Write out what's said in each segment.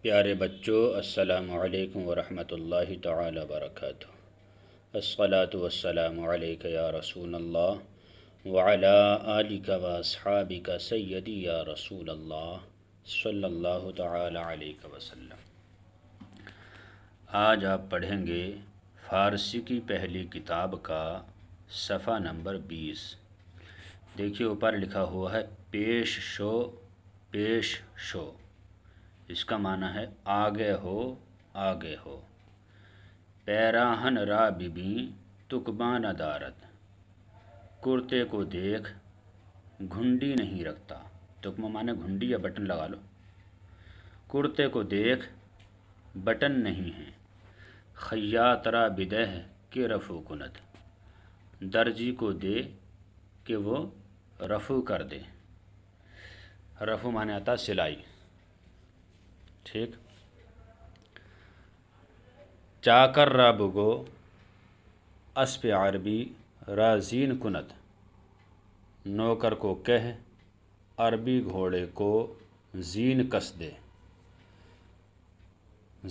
پیارے بچوں، السلام علیکم ورحمۃ اللہ تعالی وبرکاتہ۔ الصلاۃ والسلام علیک یا رسول اللہ وعلی آلک واصحابک سیدی یا رسول اللہ صلی اللہ تعالی علیہ وسلم۔ آج آپ پڑھیں گے فارسی کی پہلی کتاب کا صفحہ نمبر 20۔ دیکھیے اوپر لکھا ہوا ہے پیش شو پیش شو، اس کا معنی ہے آگے ہو آگے ہو۔ پیراہن را ببین تکباں ندارد، کرتے کو دیکھ گھنڈی نہیں رکھتا۔ تکمہ معنی گھنڈی یا بٹن لگا لو۔ کرتے کو دیکھ بٹن نہیں ہے، خیاط را بدہ کہ رفو کند، درجی کو دے کہ وہ رفو کر دے۔ رفو معنی آتا سلائی، ٹھیک۔ چاکر را بگو اسب عربی را زین کند، نوکر کو کہہ عربی گھوڑے کو زین کس دے۔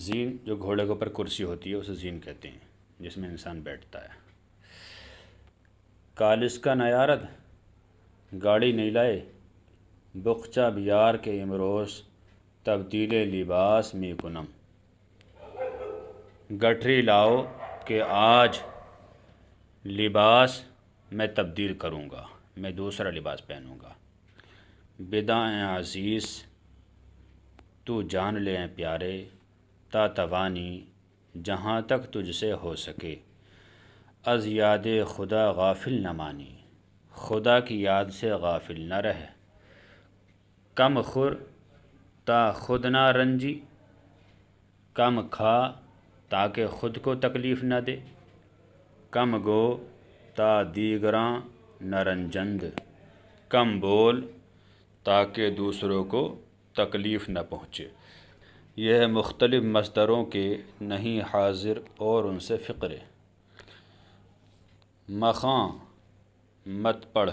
زین جو گھوڑے کے اوپر کرسی ہوتی ہے اسے زین کہتے ہیں، جس میں انسان بیٹھتا ہے۔ کالس کا نیارد، گاڑی نہیں لائے، بخچہ بیار کے امروز تبدیل لباس می کنم، گٹھری لاؤ کہ آج لباس میں تبدیل کروں گا، میں دوسرا لباس پہنوں گا۔ بداں عزیز تو جان لے پیارے، تا توانی جہاں تک تجھ سے ہو سکے، از یاد خدا غافل نہ مانی، خدا کی یاد سے غافل نہ رہے۔ کم خور تا خود نہ رنجی، کم کھا تاکہ خود کو تکلیف نہ دے، کم گو تا دیگراں نہ رنجند، کم بول تاکہ دوسروں کو تکلیف نہ پہنچے۔ یہ ہے مختلف مصدروں کے نہیں حاضر اور ان سے فقرے۔ مخاں مت پڑھ،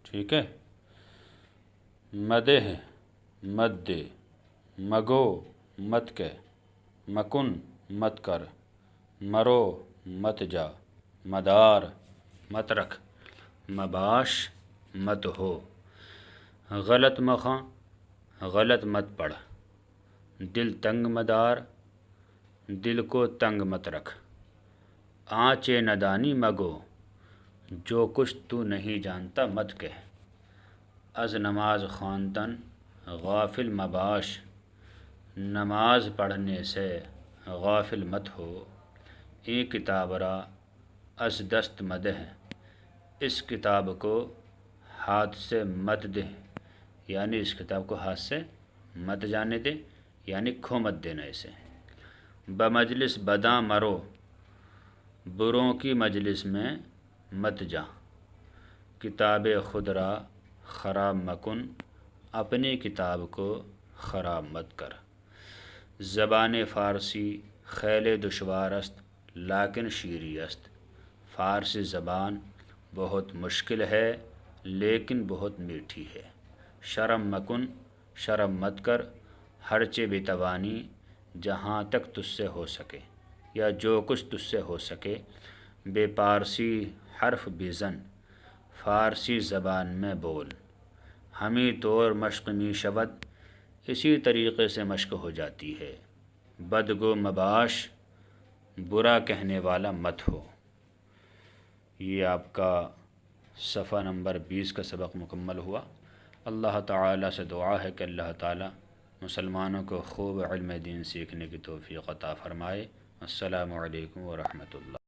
ٹھیک ہے۔ مدح مت دے، مگو مت کہہ، مکن مت کر، مرو مت جا، مدار مت رکھ، مباش مت ہو۔ غلط مخاں غلط مت پڑھ، دل تنگ مدار دل کو تنگ مت رکھ۔ آنچے ندانی مگو، جو کچھ تو نہیں جانتا مت کہہ۔ از نماز خواندن غافل مباش، نماز پڑھنے سے غافل مت ہو۔ ای کتاب را از دست مدہ، اس کتاب کو ہاتھ سے مت دے، یعنی اس کتاب کو ہاتھ سے مت جانے دے، یعنی کھو مت دینا اسے۔ بمجلس بداں مرو، بروں کی مجلس میں مت جا۔ کتاب خود را خراب مکن، اپنی کتاب کو خراب مت کر۔ زبان فارسی خیل دشوار است لیکن شیریں است۔ فارسی زبان بہت مشکل ہے لیکن بہت میٹھی ہے۔ شرم مکن، شرم مت کر، ہرچہ بتوانی جہاں تک تجھ سے ہو سکے، یا جو کچھ تجھ سے ہو سکے۔ بے پارسی حرف بیزن، فارسی زبان میں بول۔ ہمیں طور مشق می شود، اسی طریقے سے مشق ہو جاتی ہے۔ بدگو مباش، برا کہنے والا مت ہو۔ یہ آپ کا صفحہ نمبر 20 کا سبق مکمل ہوا۔ اللہ تعالیٰ سے دعا ہے کہ اللہ تعالیٰ مسلمانوں کو خوب علم دین سیکھنے کی توفیق عطا فرمائے۔ السلام علیکم ورحمۃ اللہ۔